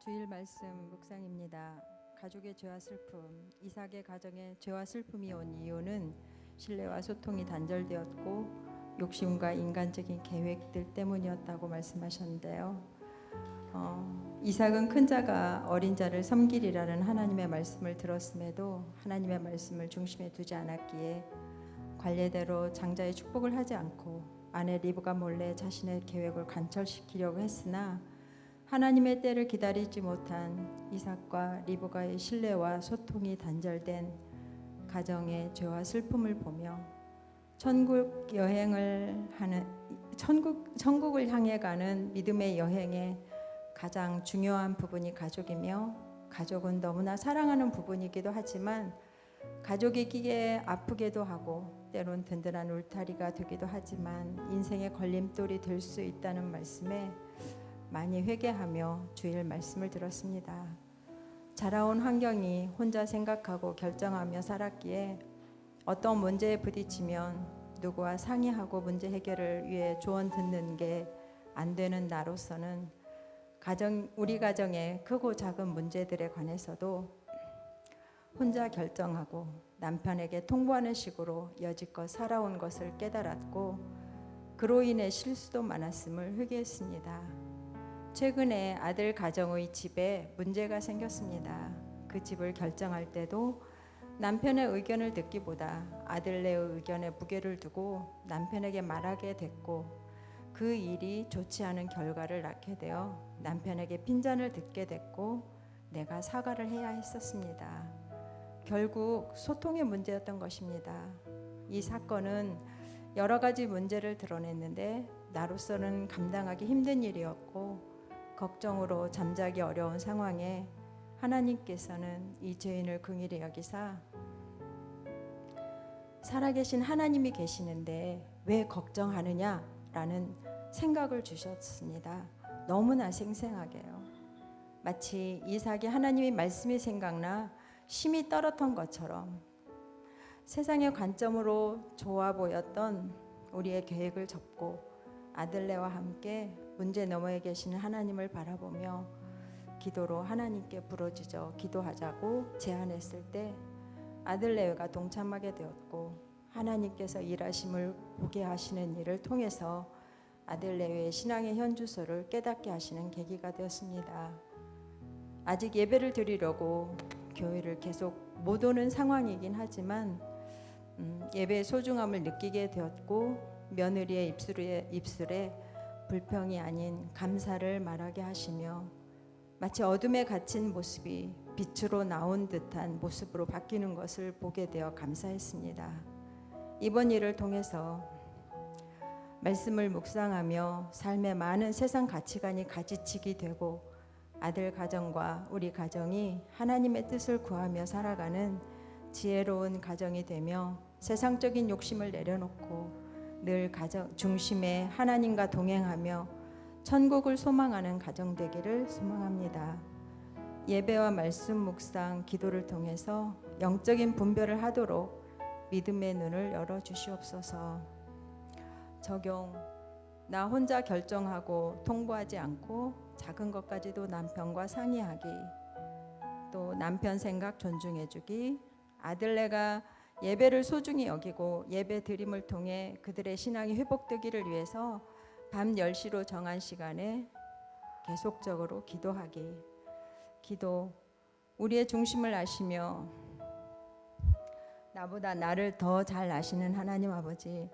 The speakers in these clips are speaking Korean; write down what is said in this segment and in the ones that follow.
주일 말씀 묵상입니다. 가족의 죄와 슬픔, 이삭의 가정에 죄와 슬픔이 온 이유는 신뢰와 소통이 단절되었고 욕심과 인간적인 계획들 때문이었다고 말씀하셨는데요. 이삭은 큰 자가 어린 자를 섬기리라는 하나님의 말씀을 들었음에도 하나님의 말씀을 중심에 두지 않았기에 관례대로 장자의 축복을 하지 않고 아내 리브가 몰래 자신의 계획을 관철시키려고 했으나 하나님의 때를 기다리지 못한 이삭과 리브가의 신뢰와 소통이 단절된 가정의 죄와 슬픔을 보며 천국을 향해 가는 믿음의 여행의 가장 중요한 부분이 가족이며, 가족은 너무나 사랑하는 부분이기도 하지만 가족이기에 아프기도 하고 때론 든든한 울타리가 되기도 하지만 인생의 걸림돌이 될 수 있다는 말씀에 많이 회개하며 주일 말씀을 들었습니다. 자라온 환경이 혼자 생각하고 결정하며 살았기에 어떤 문제에 부딪히면 누구와 상의하고 문제 해결을 위해 조언 듣는 게 안 되는 나로서는 우리 가정의 크고 작은 문제들에 관해서도 혼자 결정하고 남편에게 통보하는 식으로 여지껏 살아온 것을 깨달았고 그로 인해 실수도 많았음을 회개했습니다. 최근에 아들 가정의 집에 문제가 생겼습니다. 그 집을 결정할 때도 남편의 의견을 듣기보다 아들네의 의견에 무게를 두고 남편에게 말하게 됐고 그 일이 좋지 않은 결과를 낳게 되어 남편에게 핀잔을 듣게 됐고 내가 사과를 해야 했었습니다. 결국 소통의 문제였던 것입니다. 이 사건은 여러 가지 문제를 드러냈는데 나로서는 감당하기 힘든 일이었고 걱정으로 잠자기 어려운 상황에 하나님께서는 이 죄인을 긍휼히 여기사 살아계신 하나님이 계시는데 왜 걱정하느냐라는 생각을 주셨습니다. 너무나 생생하게요. 마치 이삭이 하나님의 말씀이 생각나 심이 떨었던 것처럼 세상의 관점으로 좋아 보였던 우리의 계획을 접고 아들네와 함께 문제 너머에 계시는 하나님을 바라보며 기도로 하나님께 부르짖어 기도하자고 제안했을 때 아들레위가 동참하게 되었고 하나님께서 일하심을 보게 하시는 일을 통해서 아들레위의 신앙의 현주소를 깨닫게 하시는 계기가 되었습니다. 아직 예배를 드리려고 교회를 계속 못 오는 상황이긴 하지만 예배의 소중함을 느끼게 되었고 며느리의 입술에 불평이 아닌 감사를 말하게 하시며 마치 어둠에 갇힌 모습이 빛으로 나온 듯한 모습으로 바뀌는 것을 보게 되어 감사했습니다. 이번 일을 통해서 말씀을 묵상하며 삶의 많은 세상 가치관이 가지치기 되고 아들 가정과 우리 가정이 하나님의 뜻을 구하며 살아가는 지혜로운 가정이 되며 세상적인 욕심을 내려놓고 늘 가정 중심에 하나님과 동행하며 천국을 소망하는 가정 되기를 소망합니다. 예배와 말씀 묵상, 기도를 통해서 영적인 분별을 하도록 믿음의 눈을 열어 주시옵소서. 적용. 나 혼자 결정하고 통보하지 않고 작은 것까지도 남편과 상의하기. 또 남편 생각 존중해주기. 아들네가 예배를 소중히 여기고 예배 드림을 통해 그들의 신앙이 회복되기를 위해서 밤 10시로 정한 시간에 계속적으로 기도하기. 기도. 우리의 중심을 아시며 나보다 나를 더 잘 아시는 하나님 아버지,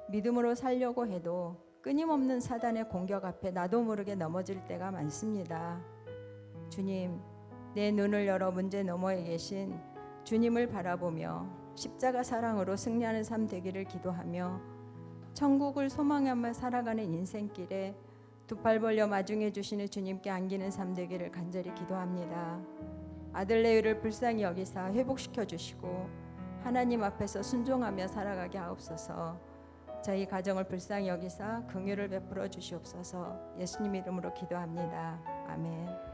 믿음으로 살려고 해도 끊임없는 사단의 공격 앞에 나도 모르게 넘어질 때가 많습니다. 주님, 내 눈을 열어 문제 너머에 계신 주님을 바라보며 십자가 사랑으로 승리하는 삶 되기를 기도하며 천국을 소망하며 살아가는 인생길에 두 팔 벌려 마중해 주시는 주님께 안기는 삶 되기를 간절히 기도합니다. 아들 레위를 불쌍히 여기사 회복시켜 주시고 하나님 앞에서 순종하며 살아가게 하옵소서. 저희 가정을 불쌍히 여기사 긍휼을 베풀어 주시옵소서. 예수님 이름으로 기도합니다. 아멘.